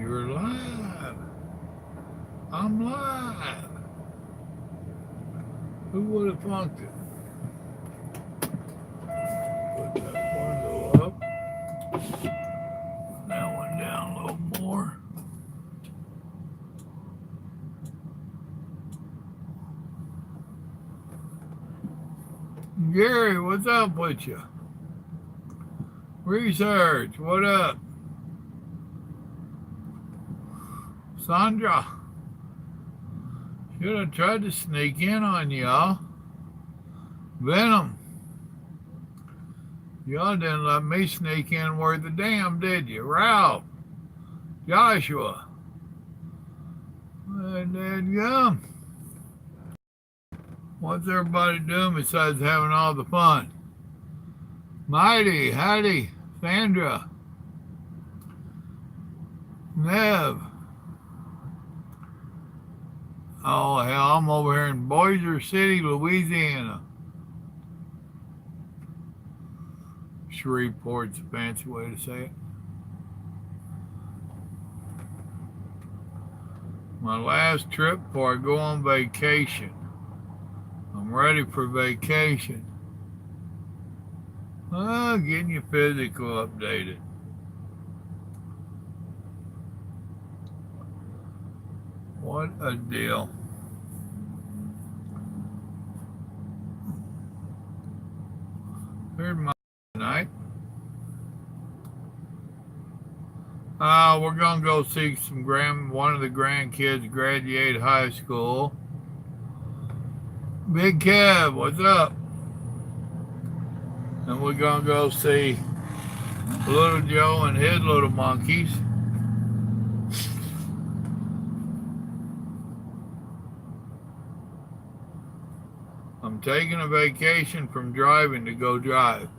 You're live. I'm live. Who would have thunk it? Put that window up. That one down a little more. Gary, what's up with you? Research, what up? Sandra, should have tried to sneak in on y'all. Venom, y'all didn't let me sneak in worth a damn, did you? Ralph, Joshua, and gum. What's everybody doing besides having all the fun? Mighty, Hattie, Sandra, Nev. Oh, hell, I'm over here in Bossier City, Louisiana. Shreveport's a fancy way to say it. My last trip before I go on vacation. I'm ready for vacation. Getting your physical updated. What a deal. Here's my night. We're gonna go see one of the grandkids graduate high school. Big Kev, what's up? And we're gonna go see Little Joe and his little monkeys. I'm taking a vacation from driving to go drive.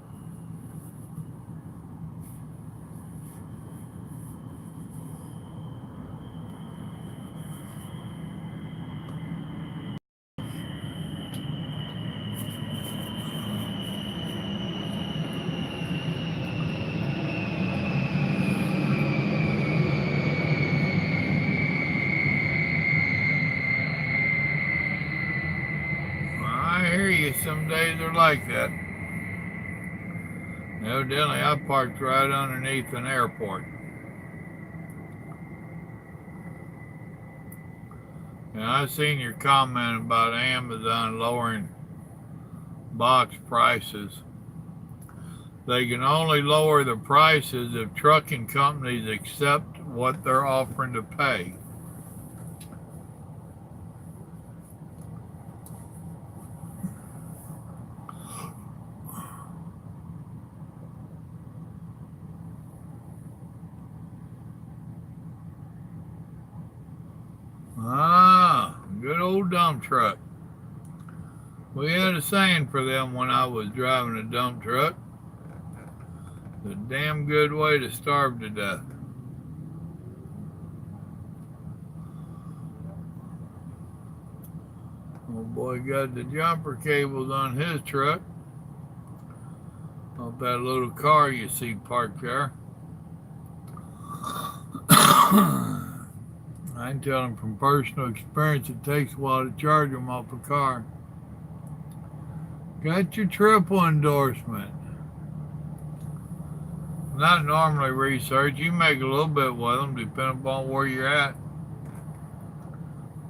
I hear you, some days are like that. Evidently, I parked right underneath an airport. And I seen your comment about Amazon lowering box prices. They can only lower the prices if trucking companies accept what they're offering to pay. Good old dump truck. We had a saying for them when I was driving a dump truck. It's a damn good way to starve to death. Old boy got the jumper cables on his truck. Off that little car you see parked there. I can tell him from personal experience it takes a while to charge them off a car. Got your triple endorsement. Not normally research. You make a little bit with them depending upon where you're at.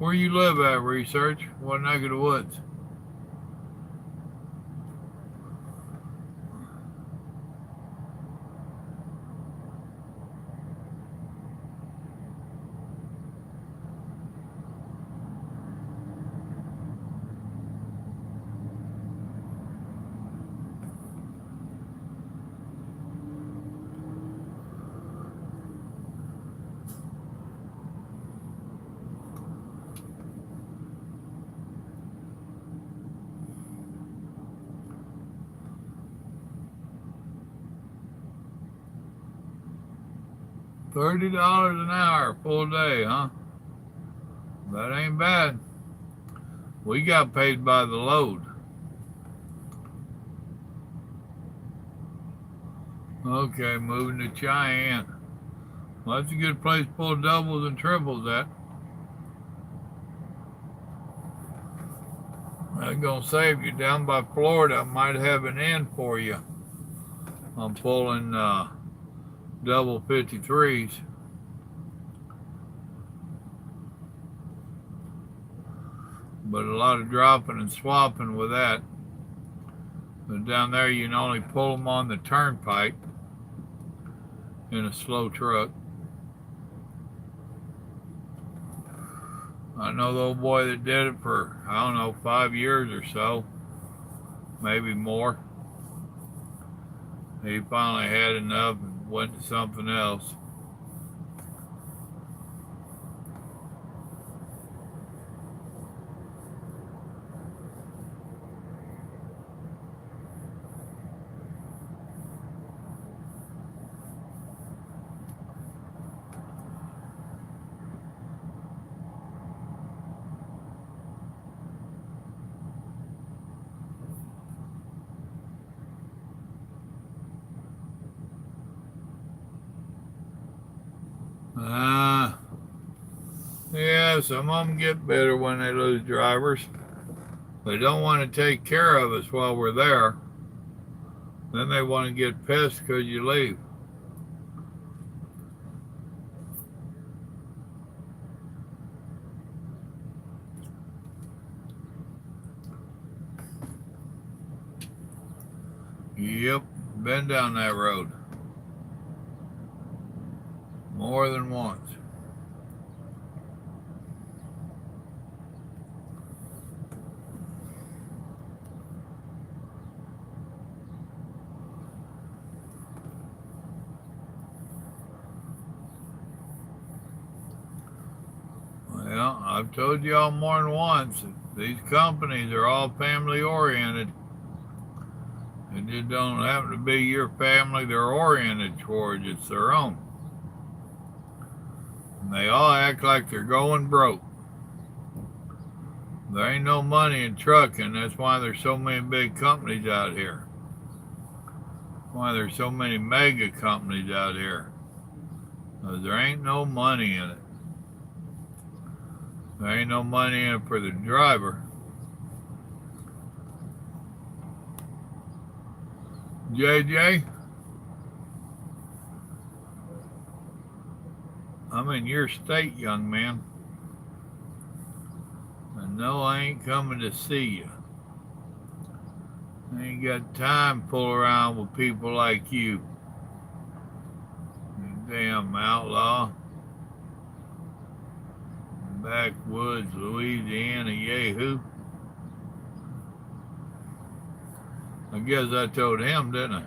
Where you live at, research? What neck of the woods? $30 an hour, full day, huh? That ain't bad. We got paid by the load. Okay, moving to Cheyenne. Well, that's a good place to pull doubles and triples at. I'm going to say if you're down by Florida, I might have an in for you. I'm pulling double 53s. But a lot of dropping and swapping with that. But down there, you can only pull them on the turnpike in a slow truck. I know the old boy that did it for, I don't know, 5 years or so, maybe more. He finally had enough and went to something else. Yeah, some of them get bitter when they lose drivers. They don't want to take care of us while we're there. Then they want to get pissed because you leave. Yep, been down that road. More than once. Well, I've told y'all more than once, these companies are all family oriented. It just don't happen to be your family they're oriented towards, it's their own. And they all act like they're going broke. There ain't no money in trucking, that's why there's so many big companies out here. Why there's so many mega companies out here. Because there ain't no money in it. There ain't no money in it for the driver. JJ? I'm in your state, young man. And no, I ain't coming to see you. I ain't got time to fool around with people like you. You damn outlaw. Backwoods, Louisiana, yahoo. I guess I told him, didn't I?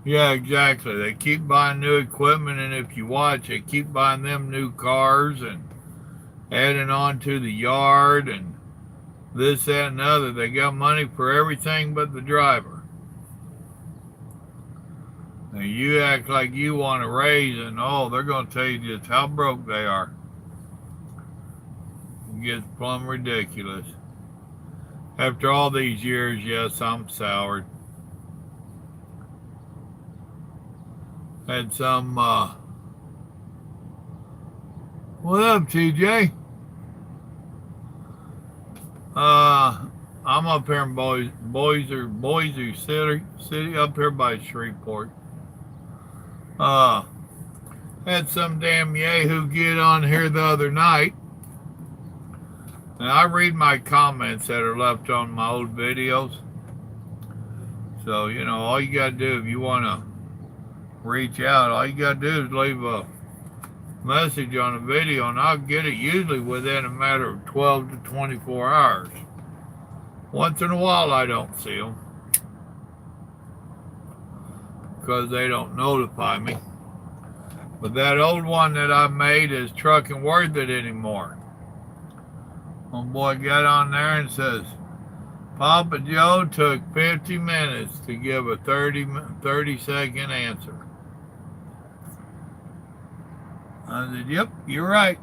Yeah, exactly. They keep buying new equipment, and if you watch, they keep buying them new cars and adding on to the yard and this, that, and the other. They got money for everything but the driver. And you act like you want to raise, and oh, they're going to tell you just how broke they are. It gets plumb ridiculous. After all these years, yes, I'm soured. Had some, what up, TJ? I'm up here in Boise City, up here by Shreveport. Had some damn yahoo get on here the other night. And I read my comments that are left on my old videos. So, you know, all you got to do if you want to reach out, all you got to do is leave a message on a video and I'll get it usually within a matter of 12 to 24 hours. Once in a while I don't see them because they don't notify me. But that old one that I made is trucking worth it anymore. Homeboy got on there and says, Papa Joe took 50 minutes to give a 30-second answer. I said, yep, you're right.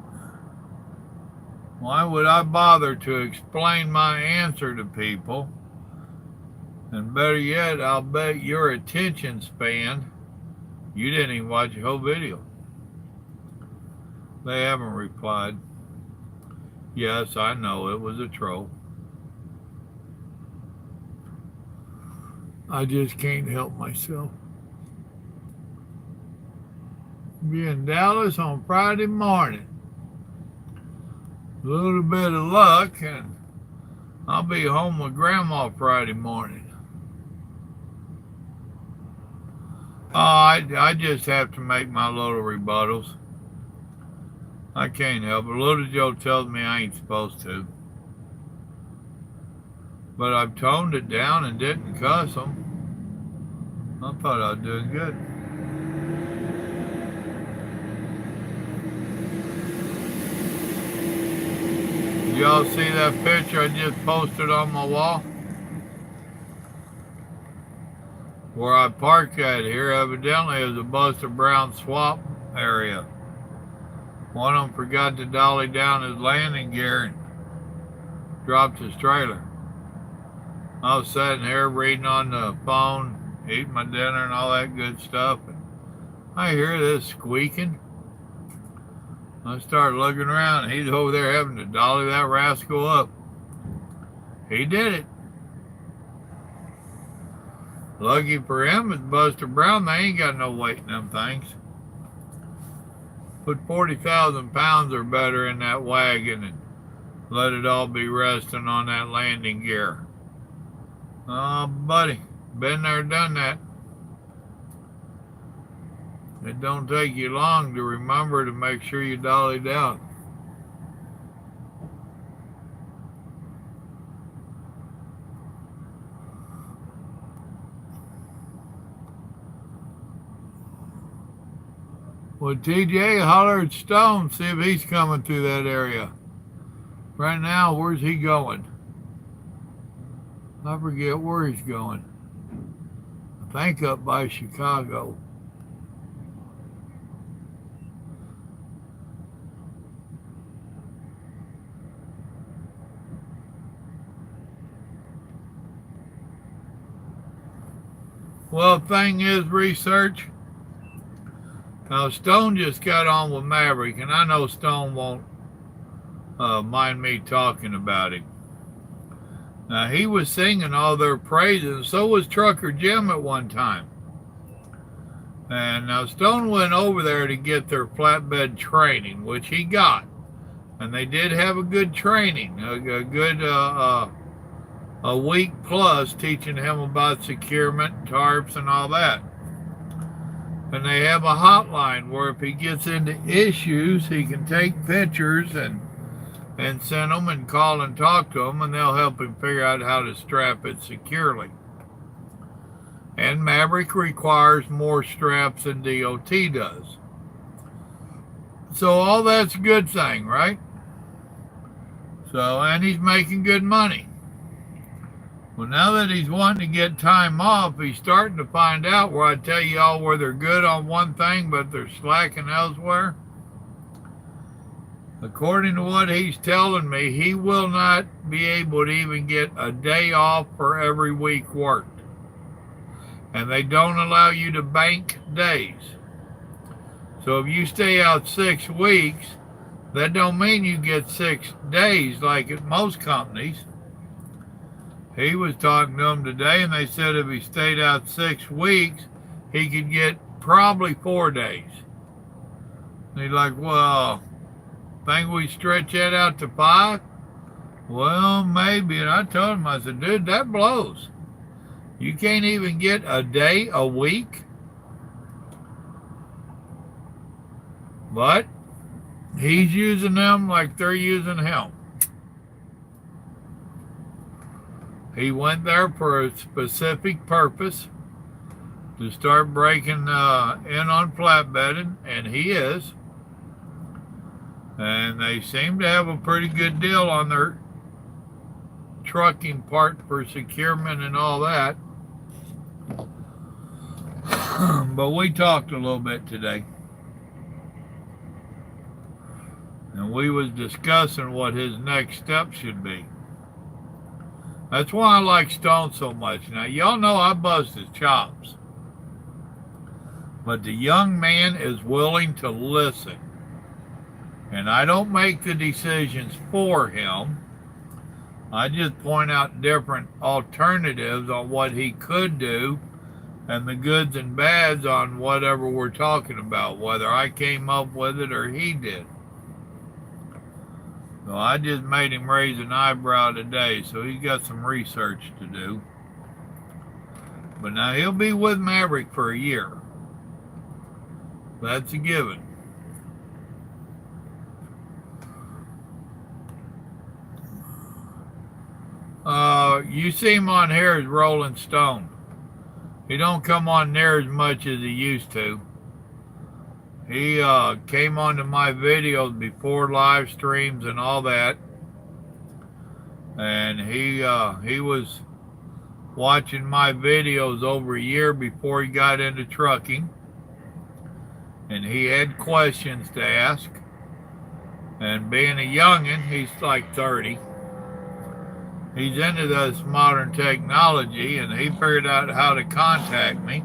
Why would I bother to explain my answer to people And better yet, I'll bet your attention span, you didn't even watch the whole video. They haven't replied. Yes, I know it was a troll. I just can't help myself. Be in Dallas on Friday morning. A little bit of luck and I'll be home with Grandma Friday morning. I just have to make my little rebuttals. I can't help it. Little Joe tells me I ain't supposed to. But I've toned it down and didn't cuss them. I thought I was doing good. Y'all see that picture I just posted on my wall? Where I parked at here evidently is a Buster Brown swap area. One of them forgot to dolly down his landing gear and dropped his trailer. I was sitting here reading on the phone, eating my dinner and all that good stuff, and I hear this squeaking. I started looking around, and he's over there having to dolly that rascal up. He did it. Lucky for him, it's Buster Brown. They ain't got no weight in them things. Put 40,000 pounds or better in that wagon and let it all be resting on that landing gear. Oh, buddy, been there, done that. It don't take you long to remember to make sure you dolly down. Well, TJ, holler at Stone, see if he's coming through that area. Right now, where's he going? I forget where he's going. I think up by Chicago. Well, thing is, research. Now, Stone just got on with Maverick, and I know Stone won't mind me talking about him. Now, he was singing all their praises, and so was Trucker Jim at one time. And now Stone went over there to get their flatbed training, which he got. And they did have a good training, a good a week plus teaching him about securement, tarps, and all that. And they have a hotline where if he gets into issues, he can take pictures and send them and call and talk to them, and they'll help him figure out how to strap it securely. And Maverick requires more straps than DOT does. So all that's a good thing, right? So, and he's making good money. Well, now that he's wanting to get time off, he's starting to find out where I tell you all where they're good on one thing, but they're slacking elsewhere. According to what he's telling me, he will not be able to even get a day off for every week worked. And they don't allow you to bank days. So if you stay out 6 weeks, that don't mean you get 6 days like at most companies. He was talking to them today, and they said if he stayed out 6 weeks, he could get probably 4 days. And he's like, well, think we stretch that out to 5? Well, maybe. And I told him, I said, dude, that blows. You can't even get a day a week? But he's using them like they're using him. He went there for a specific purpose, to start breaking in on flatbedding, and he is. And they seem to have a pretty good deal on their trucking part for securement and all that. But we talked a little bit today. And we was discussing what his next step should be. That's why I like Stone so much. Now, y'all know I bust his chops. But the young man is willing to listen. And I don't make the decisions for him. I just point out different alternatives on what he could do and the goods and bads on whatever we're talking about, whether I came up with it or he did. So I just made him raise an eyebrow today, so he's got some research to do. But now he'll be with Maverick for a year. That's a given. You see him on here as Rolling Stone. He don't come on near as much as he used to. He came onto my videos before live streams and all that. And he was watching my videos over a year before he got into trucking. And he had questions to ask. And being a youngin', he's like 30. He's into this modern technology, and he figured out how to contact me.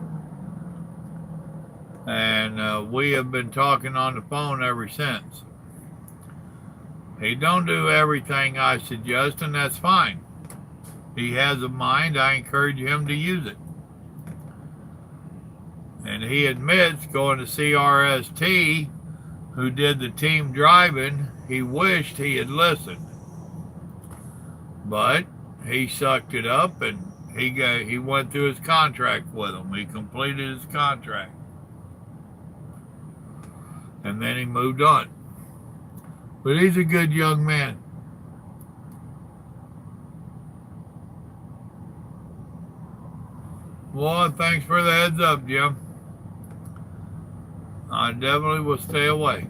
And we have been talking on the phone ever since. He don't do everything I suggest, and that's fine. He has a mind. I encourage him to use it. And he admits going to CRST, who did the team driving, he wished he had listened. But he sucked it up, and he went through his contract with them. He completed his contract. And then he moved on. But he's a good young man. Well, thanks for the heads up, Jim. I definitely will stay away.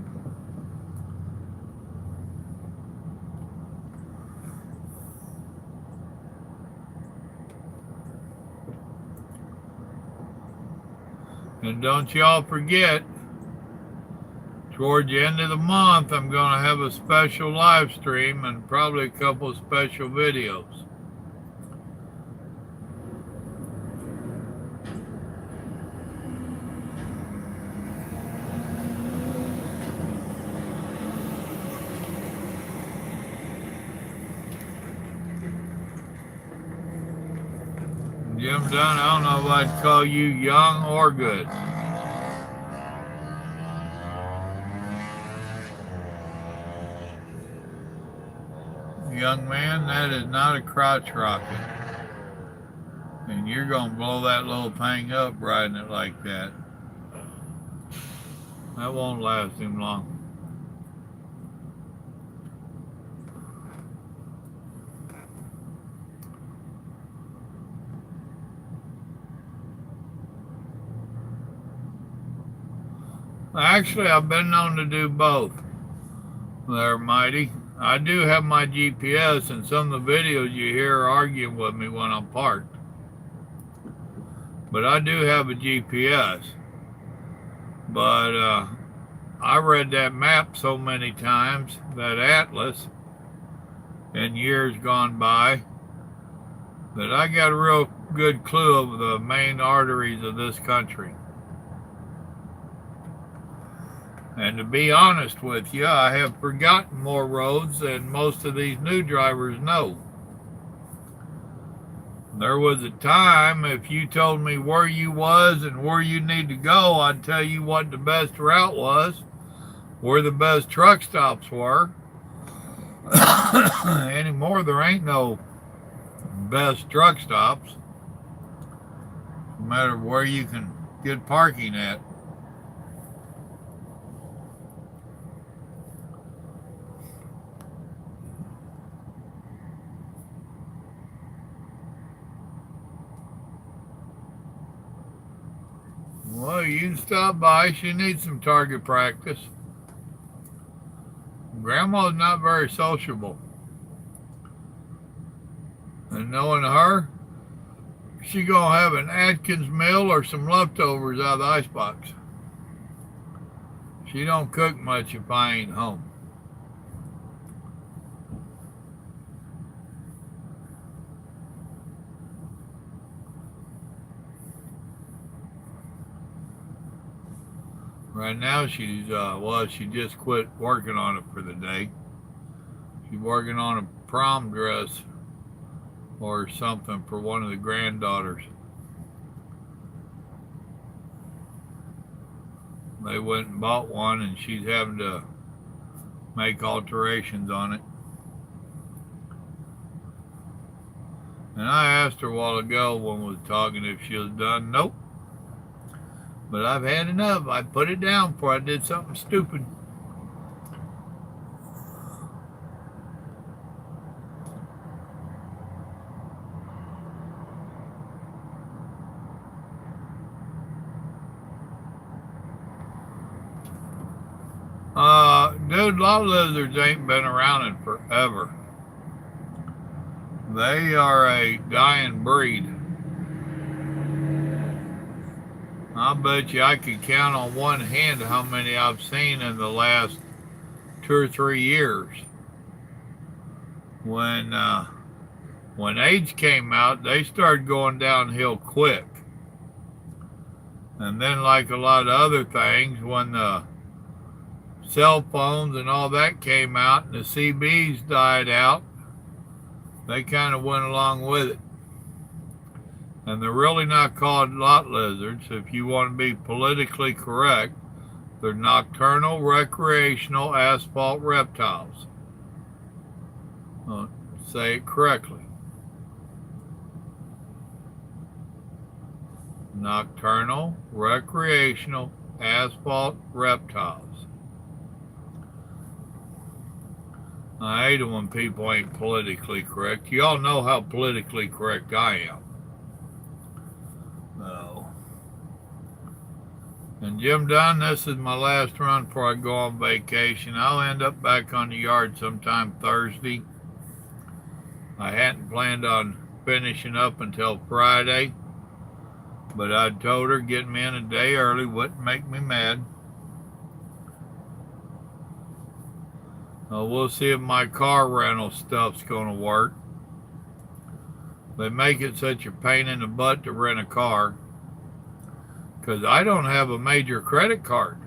And don't y'all forget, toward the end of the month, I'm going to have a special live stream and probably a couple of special videos. Jim Dunn, I don't know if I'd call you young or good. Young man, that is not a crotch rocket. And you're going to blow that little thing up riding it like that. That won't last him long. Actually, I've been known to do both. They're mighty. I do have my GPS, and some of the videos you hear are arguing with me when I'm parked. But I do have a GPS. But I read that map so many times, that atlas, in years gone by, that I got a real good clue of the main arteries of this country. And to be honest with you, I have forgotten more roads than most of these new drivers know. There was a time, if you told me where you was and where you need to go, I'd tell you what the best route was, where the best truck stops were. Anymore, there ain't no best truck stops. No matter where you can get parking at. Well, you can stop by. She needs some target practice. Grandma's not very sociable. And knowing her, she gonna have an Atkins meal or some leftovers out of the icebox. She don't cook much if I ain't home. Right now she's, she just quit working on it for the day. She's working on a prom dress or something for one of the granddaughters. They went and bought one, and she's having to make alterations on it. And I asked her a while ago when we was talking if she was done. Nope. But I've had enough. I put it down before I did something stupid. Dude, lot lizards ain't been around in forever. They are a dying breed. I bet you I could count on one hand how many I've seen in the last 2 or 3 years. When AIDS came out, they started going downhill quick. And then, like a lot of other things, when the cell phones and all that came out and the CBs died out, they kind of went along with it. And they're really not called lot lizards. If you want to be politically correct, they're nocturnal recreational asphalt reptiles. Say it correctly. Nocturnal recreational asphalt reptiles. I hate it when people ain't politically correct. You all know how politically correct I am. And Jim Dunn, this is my last run before I go on vacation. I'll end up back on the yard sometime Thursday. I hadn't planned on finishing up until Friday, but I told her getting me in a day early wouldn't make me mad. We'll see if my car rental stuff's going to work. They make it such a pain in the butt to rent a car because I don't have a major credit card.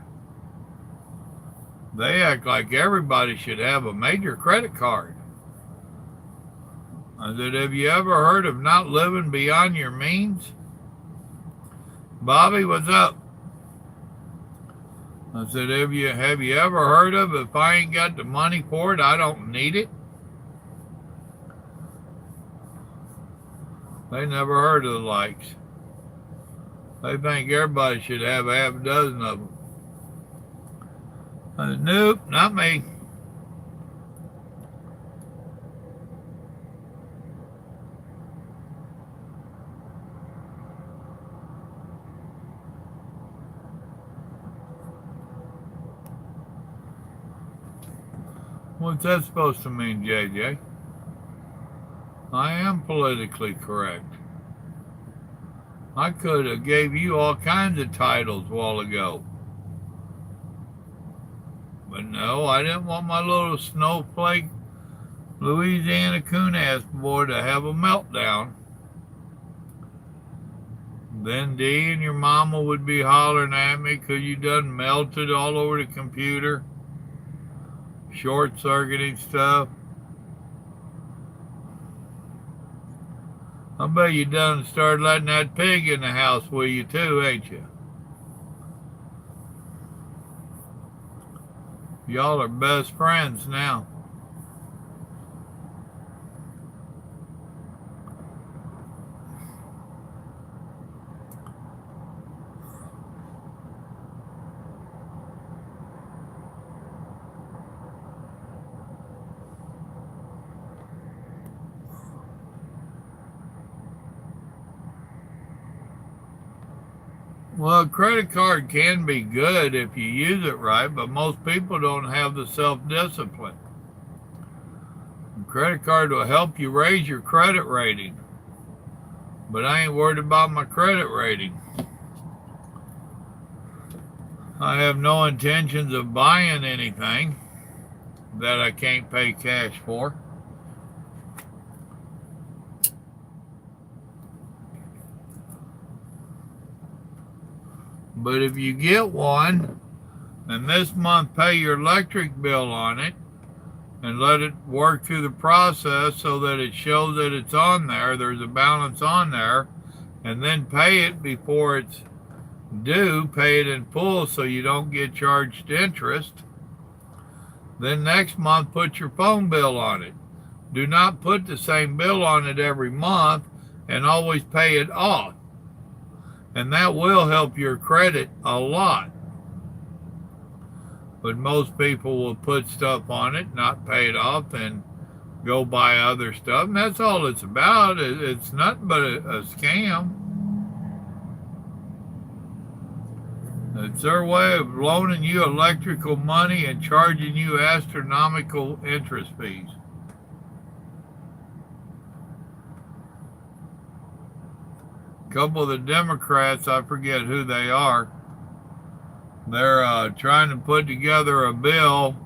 They act like everybody should have a major credit card. I said, have you ever heard of not living beyond your means? Bobby, what's up? I said, have you ever heard of if I ain't got the money for it, I don't need it? They never heard of the likes. They think everybody should have a half a dozen of them. I said, nope, not me. What's that supposed to mean, JJ? I am politically correct. I could have gave you all kinds of titles a while ago. But no, I didn't want my little snowflake Louisiana coon-ass boy to have a meltdown. Then Dee and your mama would be hollering at me because you done melted all over the computer. Short-circuiting stuff. I bet you done started letting that pig in the house with you too, ain't you? Y'all are best friends now. Well, a credit card can be good if you use it right, but most people don't have the self-discipline. A credit card will help you raise your credit rating, but I ain't worried about my credit rating. I have no intentions of buying anything that I can't pay cash for. But if you get one, And this month pay your electric bill on it and let it work through the process so that it shows that it's on there, there's a balance on there, and then pay it before it's due, pay it in full so you don't get charged interest. Then next month put your phone bill on it. Do not put the same bill on it every month and always pay it off. And that will help your credit a lot. But most people will put stuff on it, not pay it off, and go buy other stuff. And that's all it's about. It's nothing but a scam. It's their way of loaning you electrical money and charging you astronomical interest fees. A couple of the Democrats, I forget who they are, they're trying to put together a bill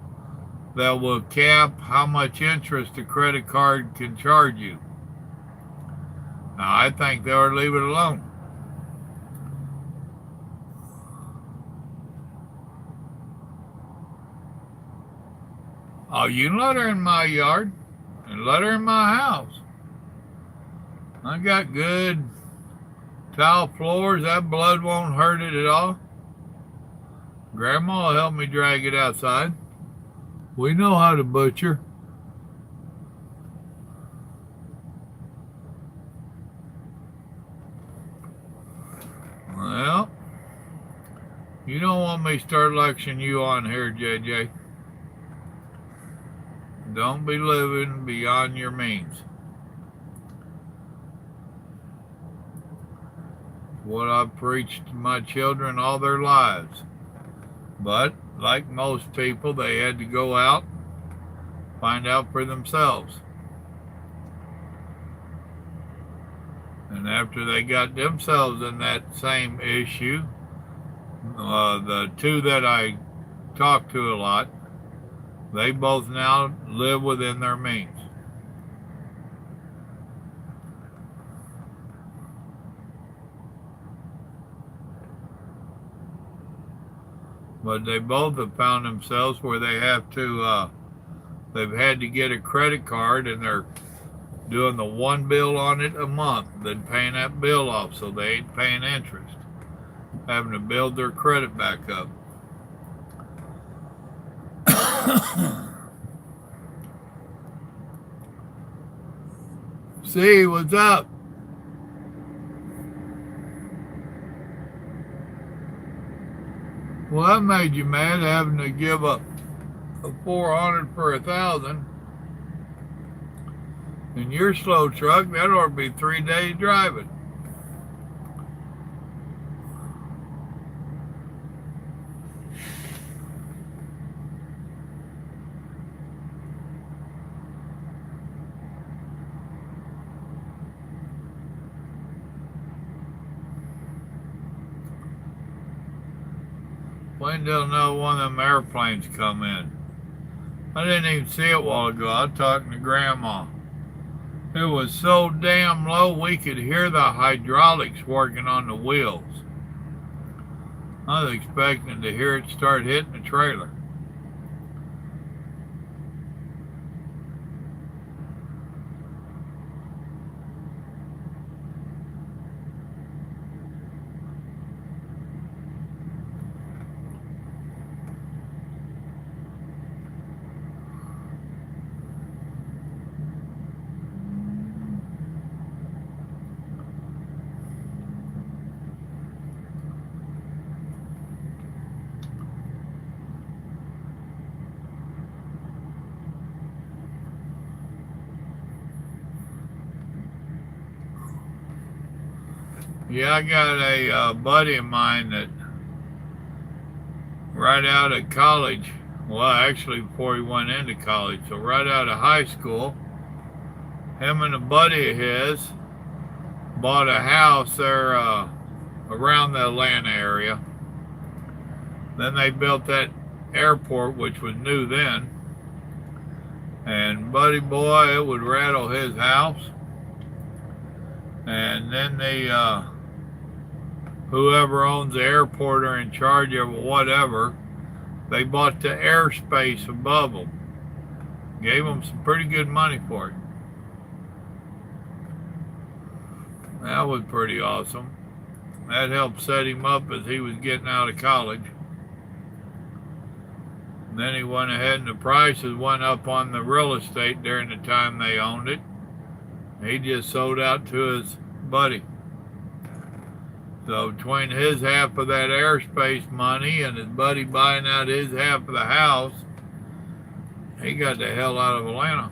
that will cap how much interest a credit card can charge you. Now, I think they ought to leave it alone. Oh, you can let her in my yard and let her in my house. I got good tile floors. That blood won't hurt it at all. Grandma will help me drag it outside. We know how to butcher. Well, you don't want me to start lecturing you on here, JJ. Don't be living beyond your means. What I've preached to my children all their lives. But, like most people, they had to go out, find out for themselves. And after they got themselves in that same issue, the two that I talk to a lot, they both now live within their means. But they both have found themselves where they have to, they've had to get a credit card and they're doing the one bill on it a month, then paying that bill off so they ain't paying interest, having to build their credit back up. See, what's up? Well, that made you mad having to give up a 400 for 1,000. In your slow truck, that ought to be 3 days driving. When they'll know one of them airplanes come in. I didn't even see it a while ago. I was talking to Grandma. It was so damn low we could hear the hydraulics working on the wheels. I was expecting to hear it start hitting the trailer. Yeah, I got a buddy of mine that right out of college, well, actually before he went into college, so right out of high school, him and a buddy of his bought a house there around the Atlanta area. Then they built that airport, which was new then. And buddy boy, it would rattle his house. And then they whoever owns the airport or in charge of whatever, They bought the airspace above them. Gave them some pretty good money for it. That was pretty awesome. That helped set him up as he was getting out of college. And then he went ahead and the prices went up on the real estate during the time they owned it. He just sold out to his buddy. So between his half of that airspace money and his buddy buying out his half of the house, he got the hell out of Atlanta.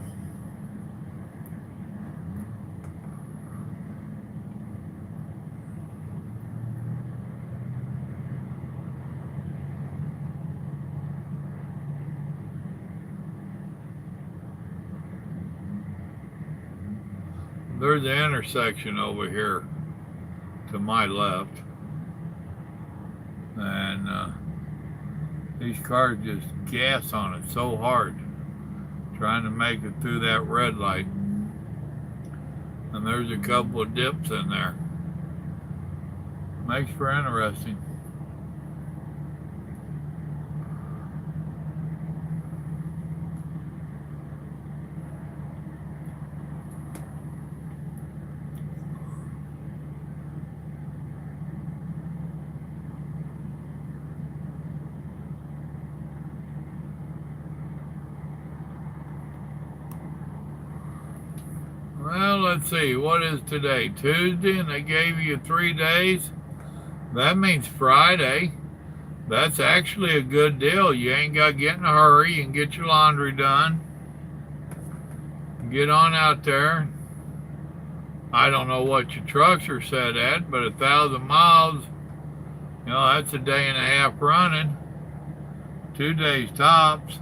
There's the intersection over here to my left. And these cars just gas on it so hard, trying to make it through that red light. And there's a couple of dips in there. Makes for interesting. Well, let's see, what is today? Tuesday, and they gave you 3 days. That means Friday. That's actually a good deal. You ain't got to get in a hurry. You can get your laundry done. Get on out there. I don't know what your trucks are set at, but 1,000 miles, you know, that's a day and a half running. 2 days tops.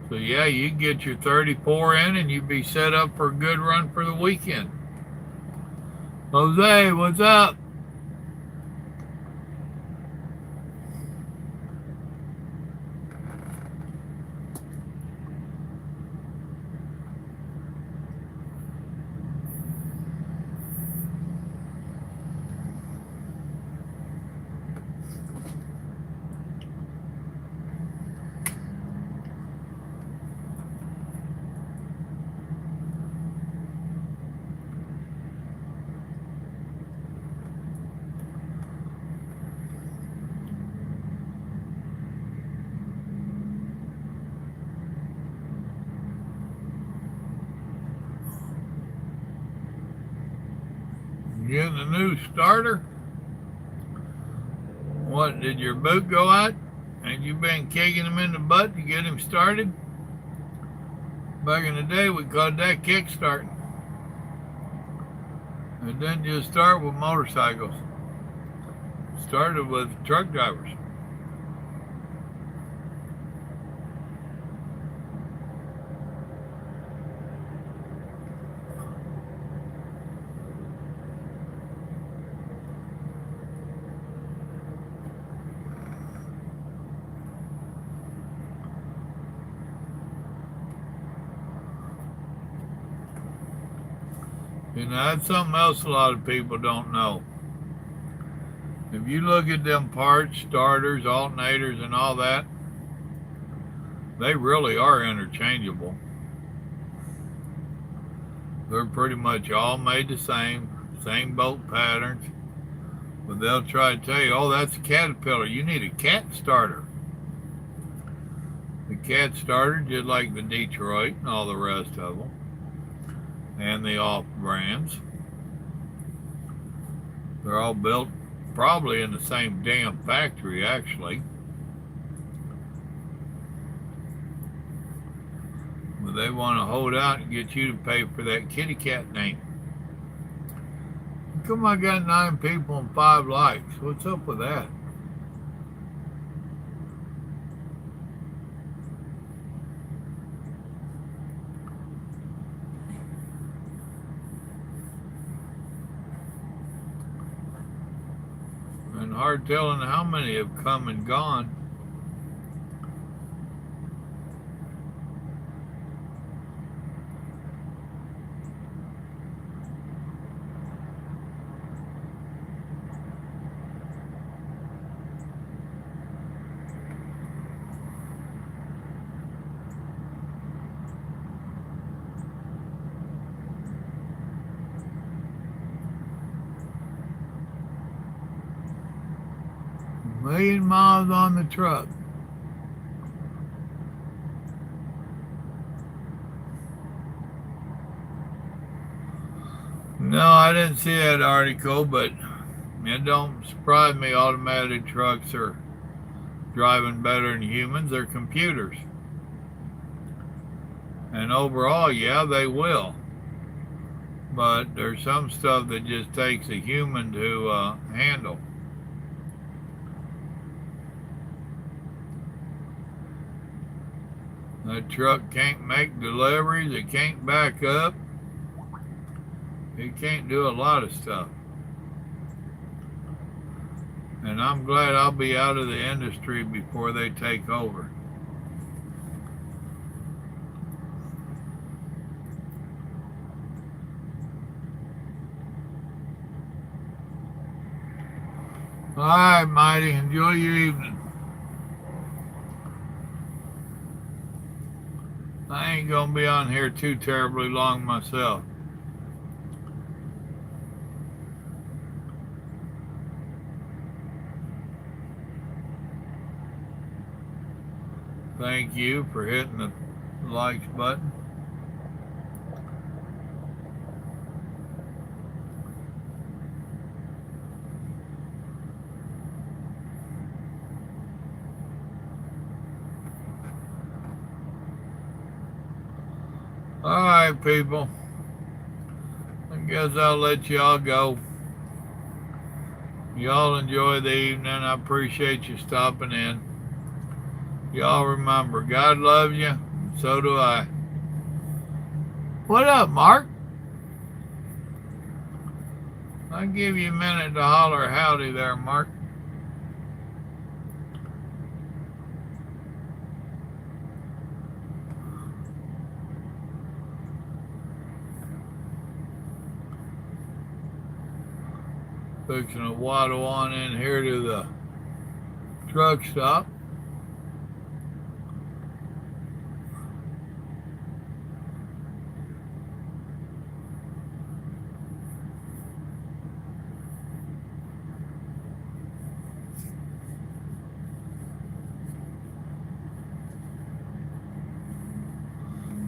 So yeah, you get your 34 in and you'd be set up for a good run for the weekend. Jose, what's up? Getting a new starter? What, did your boot go out and you've been kicking him in the butt to get him started? Back in the day, we called that kickstarting. It didn't just start with motorcycles. It started with truck drivers. You know, that's something else a lot of people don't know. If you look at them parts, starters, alternators, and all that, they really are interchangeable. They're pretty much all made the same bolt patterns. But they'll try to tell you, oh, that's a Caterpillar. You need a Cat starter. The Cat starter, just like the Detroit and all the rest of them, and the off brands. They're all built probably in the same damn factory, actually. But they want to hold out and get you to pay for that kitty cat name. How come I got 9 people and 5 likes? What's up with that? And hard telling how many have come and gone. 1,000,000 miles on the truck. No, I didn't see that article, but it don't surprise me. Automated trucks are driving better than humans. They're computers. And overall, yeah, they will. But there's some stuff that just takes a human to handle. That truck can't make deliveries. It can't back up. It can't do a lot of stuff. And I'm glad I'll be out of the industry before they take over. All right, Mighty. Enjoy your evening. I ain't going to be on here too terribly long myself. Thank you for hitting the likes button. All right, people. I guess I'll let y'all go. Y'all enjoy the evening. I appreciate you stopping in. Y'all remember, God loves you, and so do I. What up, Mark? I'll give you a minute to holler howdy there, Mark. Fixing to waddle on in here to the truck stop.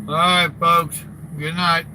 All right, folks. Good night.